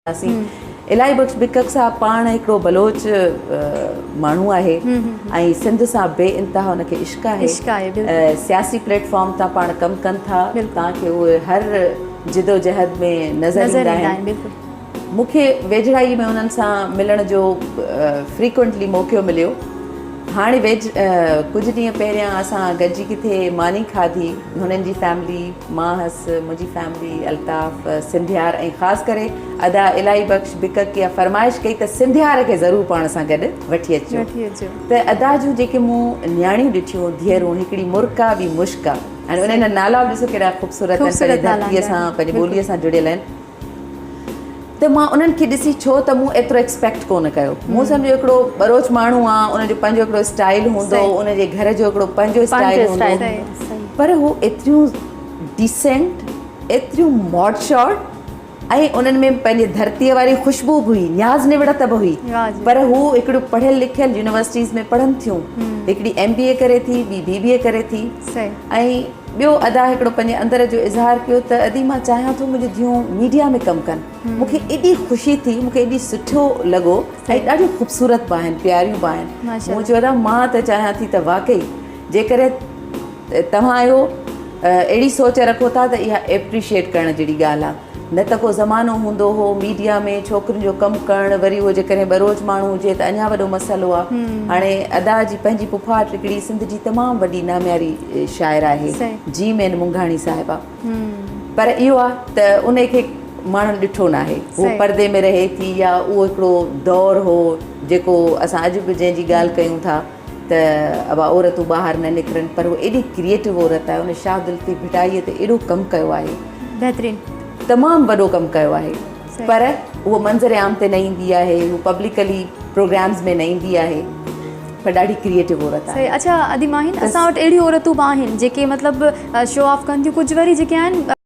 इलाही बख़्श बिकक साहब पाण हिकिड़ो बलोच माण्हू आहे ऐं सिंध सां बे इंतिहा हुनखे इश्क आहे। सियासी प्लेटफॉर्म तां पाण कमु कनि था, तव्हांखे उहे हर जिदोजहद में नज़र ईंदा आहिनि। मूंखे वेझड़ाई में उन्हनि सां मिलण जो फ्रीक्वेंटली मौक़ो मिलियो। हाणे कुझु ॾींहं पहिरियां असां गॾिजी किथे मानी खाधी, हुननि जी फैमिली, मां हुअसि, मुंहिंजी फैमिली, अल्ताफ़, सिंधियार ऐं ख़ासि करे अदा इलाही बख़्श बिकक इहा फरमाइश कई त सिंधियार खे ज़रूरु पाण सां गॾु वठी अचो। त अदा जूं जेके मूं न्याणियूं ॾिठियूं, धीअरूं, हिकिड़ी मुर्का ॿी मुश्का, हाणे उन्हनि जा नाला ॾिसो केॾा ख़ूबसूरत आहिनि, पंहिंजी धरतीअ सां पंहिंजी ॿोलीअ सां जुड़ियल आहिनि। त मां उन्हनि खे ॾिसी, छो त मूं एतिरो एक्सपेक्ट कोन कयो। मूं सम्झो हिकिड़ो बरोच माण्हू आहे, उनजो पंहिंजो हिकिड़ो स्टाइल हूंदो, उनजे घर जो हिकिड़ो पंहिंजो स्टाइल हूंदो, पर हू एतिरियूं डिसेंट, एतिरियूं मॉडशॉट ऐं उन्हनि में पंहिंजे धरतीअ वारी ख़ुशबू बि हुई, न्याज़ निवड़त बि हुई। पर हू हिकिड़ो पढ़ियल लिखियल यूनिवर्सिटीज़ में पढ़नि थियूं, हिकिड़ी MBA करे थी, ॿी BBA करे थी, ऐं ॿियो अदा हिकिड़ो पंहिंजे अंदर जो इज़हार कयो त अदी मां चाहियां थो मुंहिंजी धीअरूं मीडिया में कमु कनि। मूंखे एॾी ख़ुशी थी, मूंखे एॾी सुठो लॻो ऐं ॾाढियूं ख़ूबसूरत बि आहिनि, प्यारियूं बि आहिनि। मूं चयो मां त चाहियां थी त वाक़ई जेकॾहिं तव्हां आहियो अहिड़ी सोच रखो था त इहा एप्रिशिएट करण जहिड़ी ॻाल्हि आहे। न त को ज़मानो हूंदो हो मीडिया में छोकिरियुनि जो कमु करणु, वरी उहो जेकॾहिं बरोच माण्हू हुजे त अञा वॾो मसइलो आहे। हाणे अदा जी पंहिंजी पुफाट हिकिड़ी सिंध जी तमामु वॾी नामियारी शाइर आहे, जी मेन मुंघाणी साहिबा, पर इहो आहे त उनखे माण्हुनि ॾिठो न आहे। उहो परदे में रहे थी, या उहो हिकिड़ो दौरु हो जेको असां अॼु बि जंहिंजी ॻाल्हि कयूं था त अब औरतूं ॿाहिरि न निकिरनि, पर उहो एॾी क्रिएटिव औरत आहे, उन शाहदिल ते भिटाईअ ते एॾो कमु कयो आहे, बहितरीनु, तमामु वॾो कमु कयो आहे। पर उहो मंज़र आम ते न ईंदी आहे, उहो पब्लिकली प्रोग्राम्स में न ईंदी आहे, पर ॾाढी क्रिएटिव औरत आहे। अच्छा अदी माहिन, असां वटि अहिड़ियूं औरतूं बि आहिनि जेके मतिलबु शो ऑफ कनि थियूं, कुझु वरी जेके आहिनि